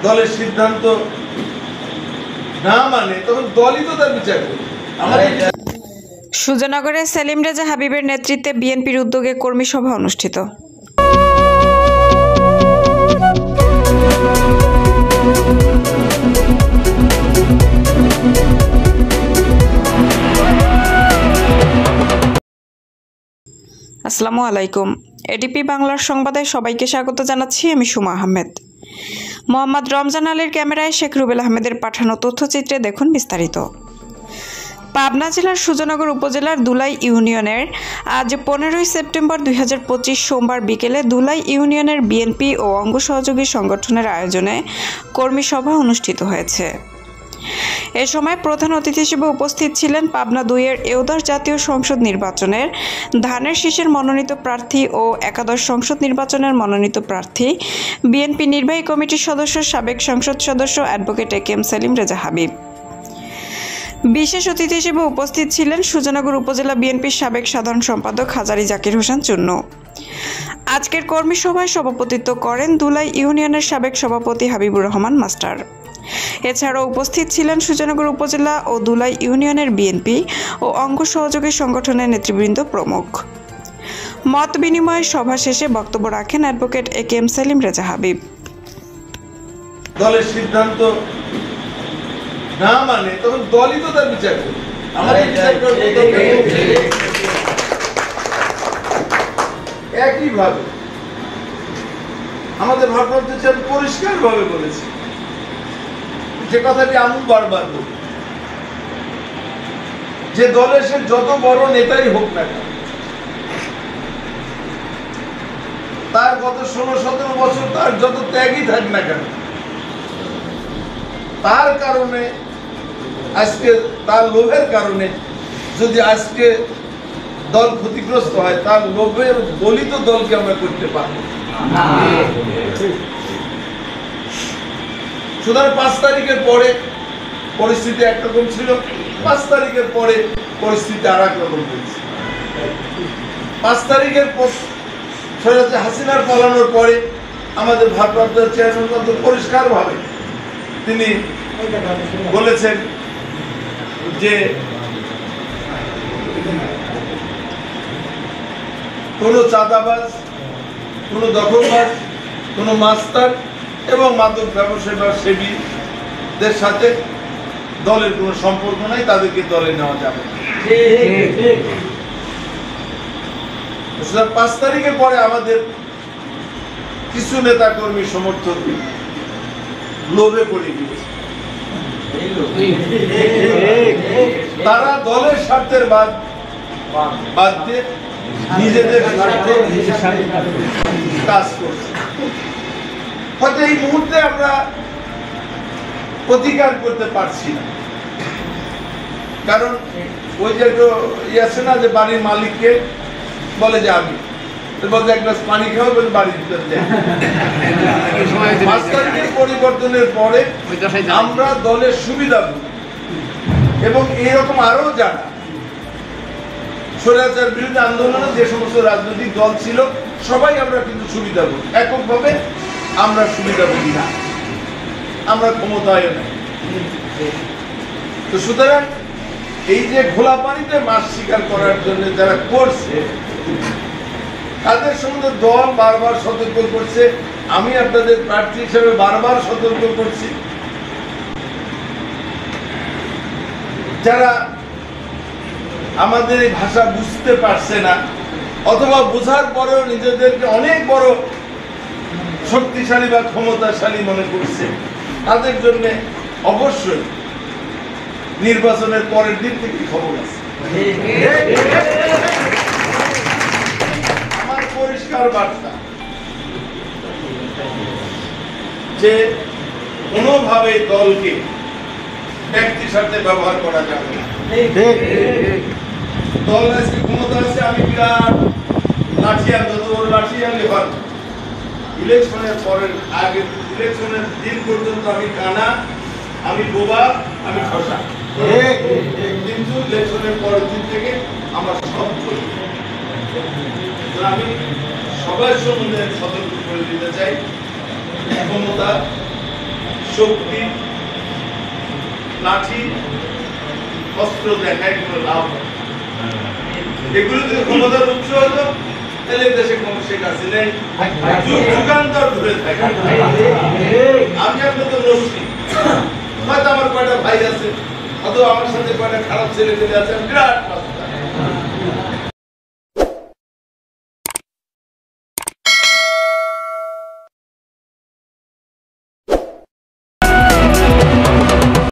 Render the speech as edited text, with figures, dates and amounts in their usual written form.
দলের সিদ্ধান্ত না মানে তখন দলই তো তার বিচার করবে। সুজানগরে সেলিম রেজা হাবিবের নেতৃত্বে বিএনপির উদ্যোগে কর্মী সভা অনুষ্ঠিত। আসসালামু আলাইকুম। এডিপি বাংলার সংবাদে সবাইকে স্বাগত জানাচ্ছি। আমি সুমা আহমেদ। মোহাম্মদ রমজান আলীর ক্যামেরায় শেখ রুবেল আহমেদের পাঠানো তথ্যচিত্রে দেখুন বিস্তারিত। পাবনা জেলার সুজানগর উপজেলার দুলাই ইউনিয়নের আজ 15 সেপ্টেম্বর 2025 সোমবার বিকেলে দুলাই ইউনিয়নের বিএনপি ও অঙ্গ সহযোগী সংগঠনের আয়োজনে কর্মী সভা অনুষ্ঠিত হয়েছে। এ সময় প্রধান অতিথি হিসেবে উপস্থিত ছিলেন পাবনা 2-এর একাদশ জাতীয় সংসদ নির্বাচনের ধানের শীষের মনোনীত প্রার্থী ও একাদশ সংসদ নির্বাচনের মনোনীত প্রার্থী বিএনপি নির্বাহী কমিটির সদস্য সাবেক সংসদ সদস্য অ্যাডভোকেট এ.কে.এম. সেলিম রেজা হাবিব। বিশেষ অতিথি হিসেবে উপস্থিত ছিলেন সুজানগর উপজেলা বিএনপির সাবেক সাধারণ সম্পাদক হাজারী জাকির হোসেন চুন্নু। আজকের কর্মী সভায় সভাপতিত্ব করেন দুলাই ইউনিয়নের সাবেক সভাপতি হাবিবুর রহমান মাস্টার। এছাড়াও উপস্থিত ছিলেন সুজানগর উপজেলা ও দুলাই ইউনিয়নের বিএনপি ও অঙ্গ সহযোগী সংগঠনের নেতৃবৃন্দ প্রমুখ। মত বিনিময় সভা শেষে বক্তব্য রাখেন অ্যাডভোকেট এ.কে.এম. সেলিম রেজা হাবিব। দলের সিদ্ধান্ত না মানে তখন দলই তো তার বিচার করবে। আমাদের বিচার করবে একইভাবে আমাদের ভারপ্রাপ্ত চেয়ারম্যান পরিষ্কার ভাবে বলেছে, যে কথাটি আমি বারবার বলি, যে দলের সে যত বড় নেতাই হোক না কেন, তার গত 16-17 বছর তার যত ত্যাগই থাক না কেন, তার কারণে আজকে তার লোভের কারণে যদি আজকে দল ক্ষতিগ্রস্ত হয়, তার লোভের বলি তো দলকে আমরা করতে পারবো। সুতরাং 5 তারিখের পরে পরিস্থিতি একরকম ছিল, 5 তারিখের পরে পরিস্থিতি আর এক রকম হয়েছে। 5 তারিখের পর হাসিনার পালানোর পরে আমাদের ভারপ্রাপ্ত চেয়ারম্যান পরিষ্কার ভাবে তিনি বলেছেন যে কোনো চাঁদাবাজ, কোনো দখলবাজ, কোনো মাস্টার এবং মাদক ব্যবসায়ী বা সেবীদের সাথে দলের কোনো সম্পর্ক নাই, তাদেরকে দলে নেওয়া যাবে না। 5 তারিখের পরে আমাদের কিছু নেতা কর্মী সমর্থক লোভে পড়ে গিয়েছে। তারা দলের স্বার্থের বাদ দিয়ে নিজেদের কাজ করছে। হয়তো এই মুহূর্তে আমরা প্রতিকার করতে পারছি না, কারণ ওই যে আছে না, যে বাড়ির মালিককে বলে যে আমি বলতে এক গ্লাস পানি খাও, বলে বাড়ির ভিতরে যায়। 5 তারিখের পরিবর্তনের পরে আমরা দলের সুবিধা এবং এইরকম আরো যারা স্বৈরাচার বিরোধী আন্দোলনে যে সমস্ত রাজনৈতিক দল ছিল, সবাই আমরা কিন্তু সুবিধা বুঝি। এককভাবে আমরা সুবিধা বুঝি না, আমরা ক্ষমতায় নাই। তো সুতরাং এই যে খোলা পানিতে মাছ শিকার করার জন্য যারা করছে, তাদের সম্বন্ধে দল বারবার সতর্ক করছে। আমি আপনাদের প্রার্থী হিসেবে বারবার সতর্ক করছি, যারা আমাদের এই ভাষা বুঝতে পারছে না অথবা বোঝার পরেও নিজেদেরকে অনেক বড় শক্তিশালী বা ক্ষমতাশালী মনে করছে, তাদের জন্য অবশ্যই নির্বাচনের পরের দিন থেকে খবর আছে। আমার পরিষ্কার বার্তা যে কোনোভাবে দলকে ব্যক্তির সাথে ব্যবহার করা যাবে না। দল আজকে ক্ষমতা আছে, আমি বিরাট লাঠিয়ার, যত বড় লাঠিয়ার লেবার, ইলেকশনের পরের আগে, ইলেকশনের দিন পর্যন্ত আমি কানা, আমি বোবা, আমি খসা, কিন্তু ইলেকশনের পরের দিন থেকে আমরা সব করি। আমি সবার সম্বন্ধে সতর্ক করে দিতে চাই, ক্ষমতা শক্তি, লাঠি, অস্ত্র দেখায় কোনো লাভ হয়। এগুলো যদি ক্ষমতার উৎস হতো তাহলে দেশে কোনো শেখ হাসিনা যুগান্তর ধরে থাকে। আমি আপনাদের বলছি, হয়তো আমার কয়টা ভাই আছে, অথবা আমার সাথে কয়টা খারাপ ছেলে পেলে আছে, বিরাট